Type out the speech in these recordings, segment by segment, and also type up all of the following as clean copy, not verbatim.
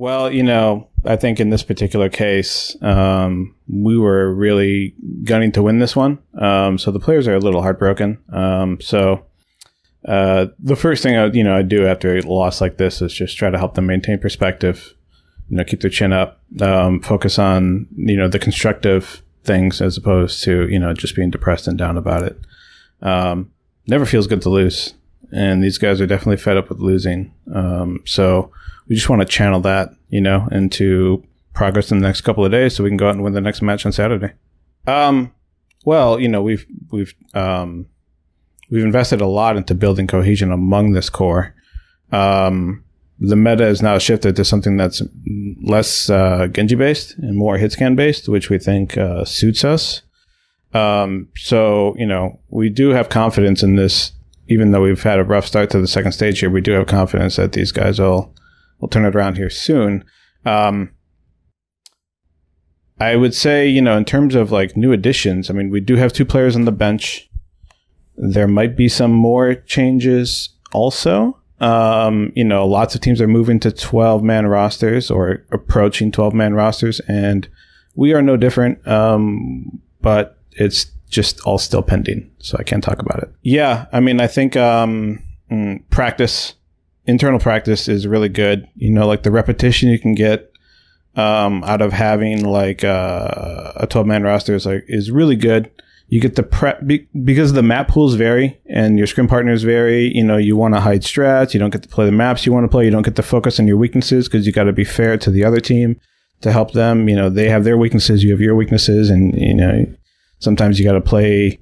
Well, I think in this particular case, we were really gunning to win this one. So the players are a little heartbroken. So the first thing I do after a loss like this is just try to help them maintain perspective, keep their chin up, focus on, the constructive things as opposed to, just being depressed and down about it. Never feels good to lose. And these guys are definitely fed up with losing. So we just want to channel that, into progress in the next couple of days so we can go out and win the next match on Saturday. Well, we've invested a lot into building cohesion among this core. The meta is now shifted to something that's less Genji based and more hitscan based, which we think suits us. So, we do have confidence in this. Even though we've had a rough start to the second stage here, we do have confidence that these guys will turn it around here soon. I would say, in terms of like new additions, we do have 2 players on the bench. There might be some more changes also. Lots of teams are moving to 12-man rosters or approaching 12-man rosters, and we are no different. But it's just all still pending, so I can't talk about it. Yeah, I think internal practice is really good. Like the repetition you can get out of having like a 12-man roster is really good. You get the prep because the map pools vary and your scrim partners vary. You want to hide strats. You don't get to play the maps you want to play. You don't get to focus on your weaknesses because you got to be fair to the other team to help them. They have their weaknesses. You have your weaknesses, and sometimes you got to play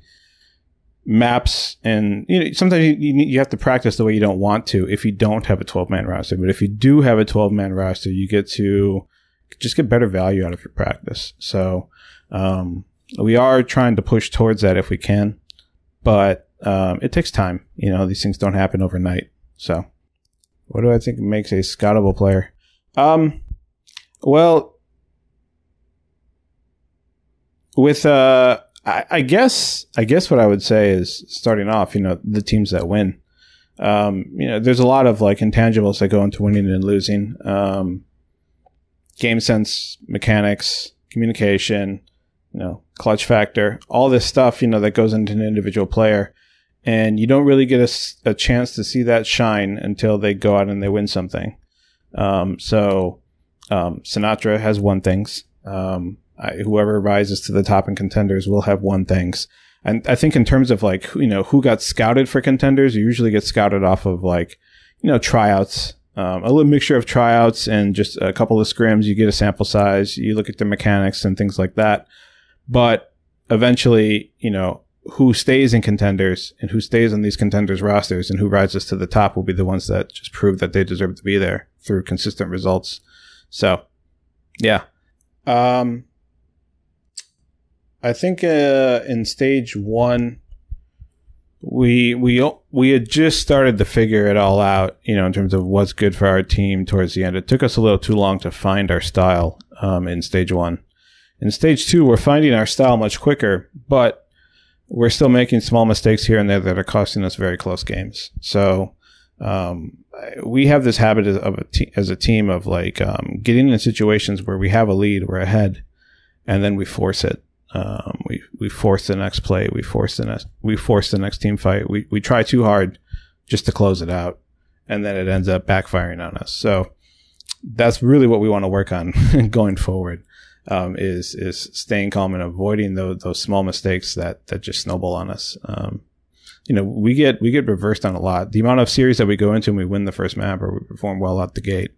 maps, and sometimes you have to practice the way you don't want to if you don't have a 12-man roster. But if you do have a 12-man roster, you get to just get better value out of your practice. So we are trying to push towards that if we can, but it takes time. These things don't happen overnight. So what do I think makes a scoutable player? Well, with I guess what I would say is, starting off, the teams that win. There's a lot of like intangibles that go into winning and losing. Game sense, mechanics, communication, clutch factor, all this stuff, that goes into an individual player. And you don't really get a chance to see that shine until they go out and they win something. So Sinatra has won things. Whoever rises to the top in contenders will have won things. And I think in terms of like, who got scouted for contenders, you usually get scouted off of like, tryouts, a little mixture of tryouts and just a couple of scrims. You get a sample size, you look at the mechanics and things like that. But eventually, who stays in contenders and who stays on these contenders rosters and who rises to the top will be the ones that just prove that they deserve to be there through consistent results. So, yeah. I think in stage 1, we had just started to figure it all out, in terms of what's good for our team towards the end. It took us a little too long to find our style in stage 1. In stage 2, we're finding our style much quicker, but we're still making small mistakes here and there that are costing us very close games. So we have this habit as a team of like getting in situations where we have a lead, we're ahead, and then we force it. We force the next play. We force the next team fight. We try too hard just to close it out, and then it ends up backfiring on us. So that's really what we want to work on going forward. Is staying calm and avoiding those small mistakes that just snowball on us. We get reversed on a lot. The amount of series that we go into and we win the first map or we perform well out the gate,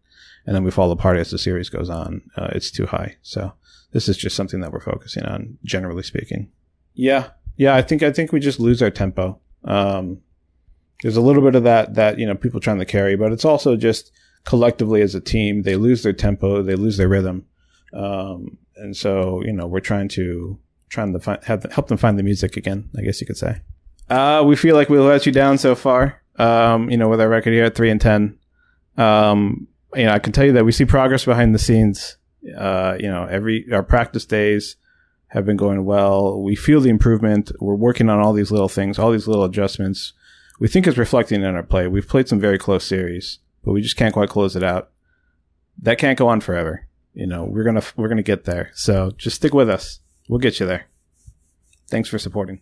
and then we fall apart as the series goes on, it's too high. So this is just something that we're focusing on, generally speaking. Yeah. I think we just lose our tempo. There's a little bit of that people trying to carry, but it's also just collectively as a team, they lose their tempo, they lose their rhythm. And so, we're trying to help them find the music again, I guess you could say. We feel like we let you down so far, with our record here at 3-10. I can tell you that we see progress behind the scenes. Our practice days have been going well. We feel the improvement. We're working on all these little things, all these little adjustments. We think it's reflecting in our play. We've played some very close series, but we just can't quite close it out. that can't go on forever. You know, we're gonna get there. So just stick with us. We'll get you there. Thanks for supporting.